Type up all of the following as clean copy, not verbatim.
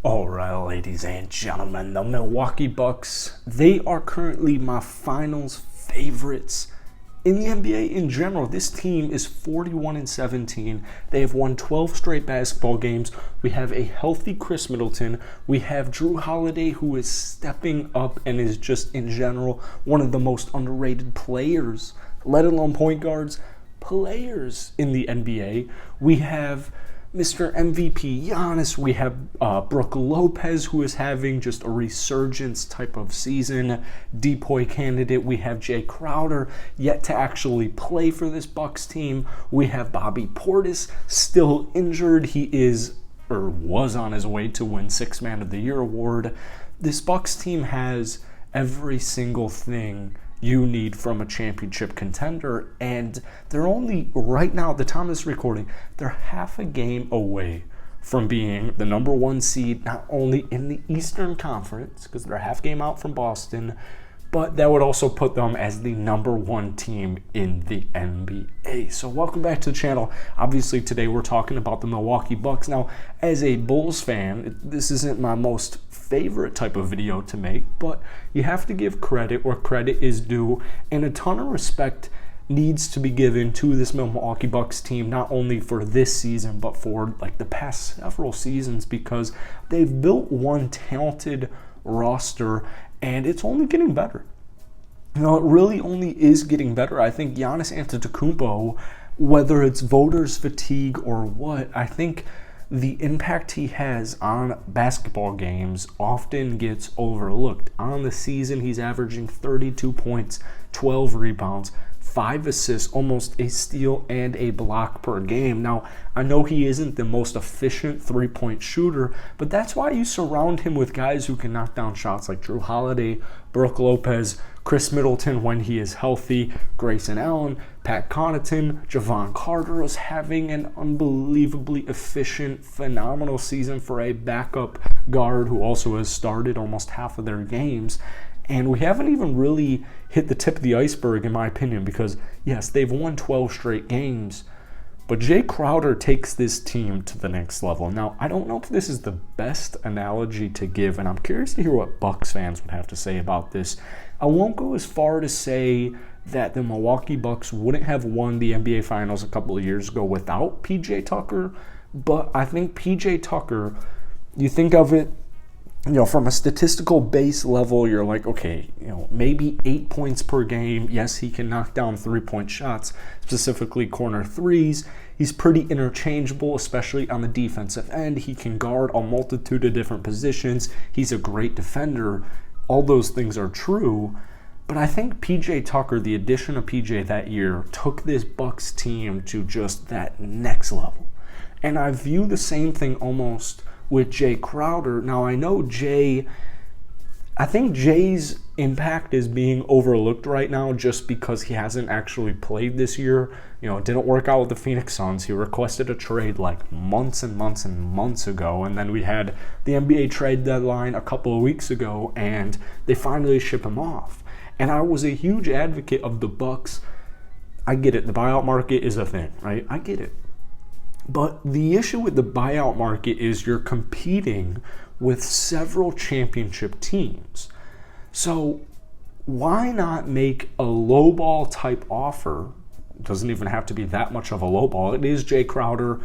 All right, ladies and gentlemen, the Milwaukee Bucks, they are currently my finals favorites in the NBA in general. This team is 41-17. They have won 12 straight basketball games. We have a healthy Chris Middleton. We have Drew Holiday, who is stepping up and is just in general one of the most underrated players, let alone point guards, players in the NBA. We have Mr. MVP Giannis. We have Brook Lopez, who is having just a resurgence type of season. Depoy candidate. We have Jay Crowder, yet to actually play for this Bucks team. We have Bobby Portis, still injured. He is, or was on his way to win Sixth Man of the Year award. This Bucks team has every single thing you need from a championship contender, and they're only, right now at the time of this recording, they're half a game away from being the number one seed, not only in the Eastern Conference, because they're a half game out from Boston, but that would also put them as the number one team in the NBA. So welcome back to the channel. Obviously today we're talking about the Milwaukee Bucks. Now, as a Bulls fan, this isn't my most favorite type of video to make, but you have to give credit where credit is due, and a ton of respect needs to be given to this Milwaukee Bucks team, not only for this season, but for like the past several seasons, because they've built one talented roster, and it's only getting better. You know, it really only is getting better. I think Giannis Antetokounmpo, whether it's voters fatigue or what, I think the impact he has on basketball games often gets overlooked. On the season, he's averaging 32 points, 12 rebounds, 5 assists, almost a steal and a block per game. Now, I know he isn't the most efficient three-point shooter, but that's why you surround him with guys who can knock down shots like Drew Holiday, Brook Lopez, Chris Middleton when he is healthy, Grayson Allen, Pat Connaughton. Javon Carter is having an unbelievably efficient, phenomenal season for a backup guard who also has started almost half of their games. And we haven't even really hit the tip of the iceberg, in my opinion, because, yes, they've won 12 straight games, but Jay Crowder takes this team to the next level. Now, I don't know if this is the best analogy to give, and I'm curious to hear what Bucks fans would have to say about this. I won't go as far to say that the Milwaukee Bucks wouldn't have won the NBA Finals a couple of years ago without PJ Tucker, but I think PJ Tucker, you think of it, you know, from a statistical base level, you're like, okay, you know, maybe 8 points per game. Yes, he can knock down three-point shots, specifically corner threes. He's pretty interchangeable, especially on the defensive end. He can guard a multitude of different positions. He's a great defender. All those things are true. But I think PJ Tucker, the addition of PJ that year, took this Bucks team to just that next level. And I view the same thing almost with Jay Crowder. Now, I know I think Jay's impact is being overlooked right now just because he hasn't actually played this year. You know, it didn't work out with the Phoenix Suns. He requested a trade like months and months and months ago, and then we had the NBA trade deadline a couple of weeks ago, and they finally ship him off. And I was a huge advocate of the Bucks. I get it. The buyout market is a thing, right? I get it. But the issue with the buyout market is you're competing with several championship teams. So why not make a lowball type offer? It doesn't even have to be that much of a lowball. It is Jay Crowder.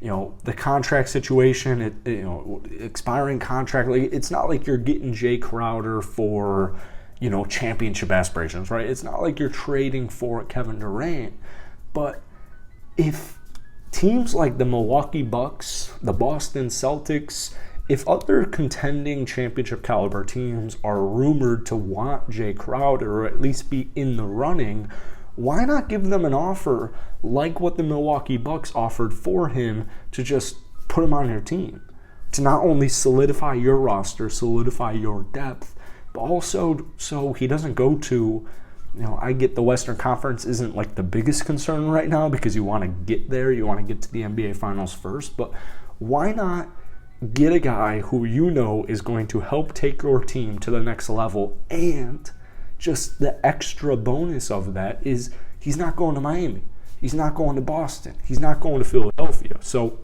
You know, the contract situation, expiring contract. Like, it's not like you're getting Jay Crowder for, you know, championship aspirations, right? It's not like you're trading for Kevin Durant. But if teams like the Milwaukee Bucks, the Boston Celtics, if other contending championship caliber teams are rumored to want Jay Crowder or at least be in the running, why not give them an offer like what the Milwaukee Bucks offered for him to just put him on your team? To not only solidify your roster, solidify your depth, but also so he doesn't go to, you know, I get the Western Conference isn't like the biggest concern right now because you want to get there, you want to get to the NBA Finals first, but why not get a guy who you know is going to help take your team to the next level? And just the extra bonus of that is he's not going to Miami, he's not going to Boston, he's not going to Philadelphia. So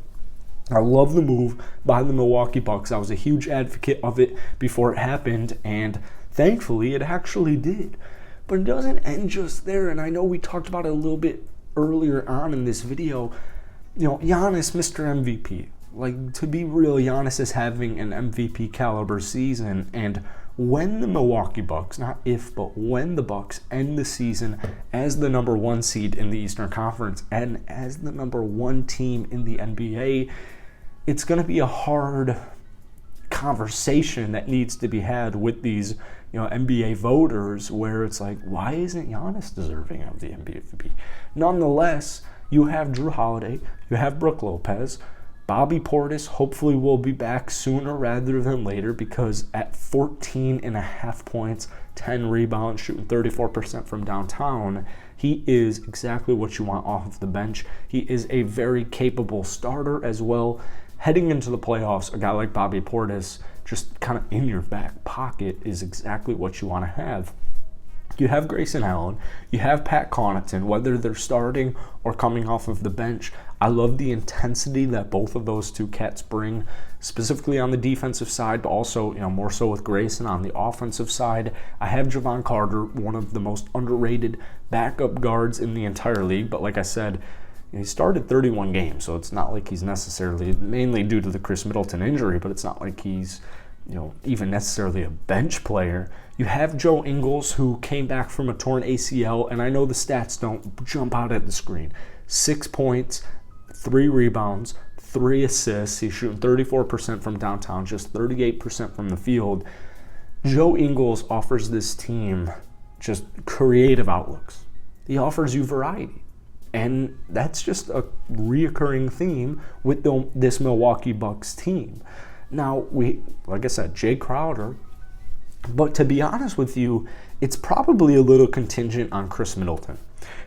I love the move by the Milwaukee Bucks. I was a huge advocate of it before it happened, and thankfully it actually did. But it doesn't end just there, and I know we talked about it a little bit earlier on in this video. Giannis, Mr. MVP. Like, to be real, Giannis is having an MVP caliber season, and when the Milwaukee Bucks, not if, but when the Bucks end the season as the number 1 seed in the Eastern Conference and as the number 1 team in the NBA, it's going to be a hard conversation that needs to be had with these NBA voters, where it's like, why isn't Giannis deserving of the MVP? Nonetheless, you have Drew Holiday, you have Brook Lopez, Bobby Portis hopefully will be back sooner rather than later, because at 14.5 points, 10 rebounds, shooting 34% from downtown, he is exactly what you want off of the bench. He is a very capable starter as well. Heading into the playoffs, a guy like Bobby Portis just kind of in your back pocket is exactly what you want to have. You have Grayson Allen, you have Pat Connaughton, whether they're starting or coming off of the bench. I love the intensity that both of those two cats bring, specifically on the defensive side, but also more so with Grayson on the offensive side. I have Javon Carter, one of the most underrated backup guards in the entire league, but like I said, he started 31 games, so it's not like he's necessarily, mainly due to the Chris Middleton injury, but it's not like he's even necessarily a bench player. You have Joe Ingles, who came back from a torn ACL, and I know the stats don't jump out at the screen. 6 points, 3 rebounds, 3 assists. He's shooting 34% from downtown, just 38% from the field. Joe Ingles offers this team just creative outlooks. He offers you variety. And that's just a reoccurring theme with this Milwaukee Bucks team. Now, like I said, Jay Crowder, but to be honest with you, it's probably a little contingent on Chris Middleton.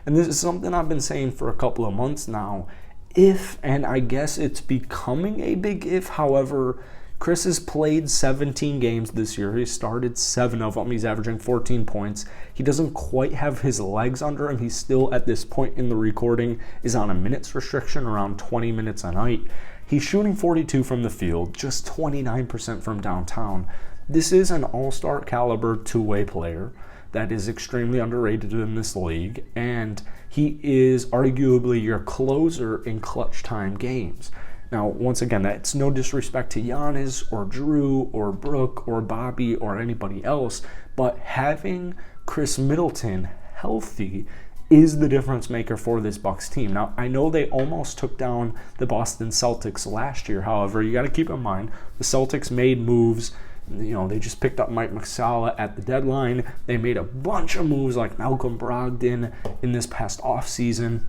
And this is something I've been saying for a couple of months now. And I guess it's becoming a big if, however, Chris has played 17 games this year. He started 7 of them. He's averaging 14 points. He doesn't quite have his legs under him. He's still, at this point in the recording, is on a minutes restriction, around 20 minutes a night. He's shooting 42 from the field, just 29% from downtown. This is an all-star caliber two-way player that is extremely underrated in this league, and he is arguably your closer in clutch time games. Now, once again, that's no disrespect to Giannis or Drew or Brook or Bobby or anybody else, but having Chris Middleton healthy is the difference maker for this Bucks team. Now, I know they almost took down the Boston Celtics last year. However, you got to keep in mind, the Celtics made moves. They just picked up Mike Muscala at the deadline. They made a bunch of moves like Malcolm Brogdon in this past offseason.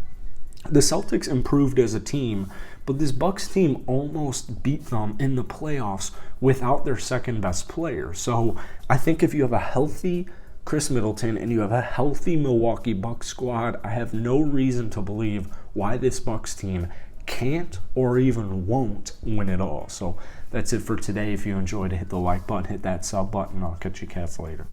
The Celtics improved as a team, but this Bucks team almost beat them in the playoffs without their second best player. So I think if you have a healthy Chris Middleton and you have a healthy Milwaukee Bucks squad, I have no reason to believe why this Bucks team can't or even won't win it all. So that's it for today. If you enjoyed it, hit the like button, hit that sub button. I'll catch you cats later.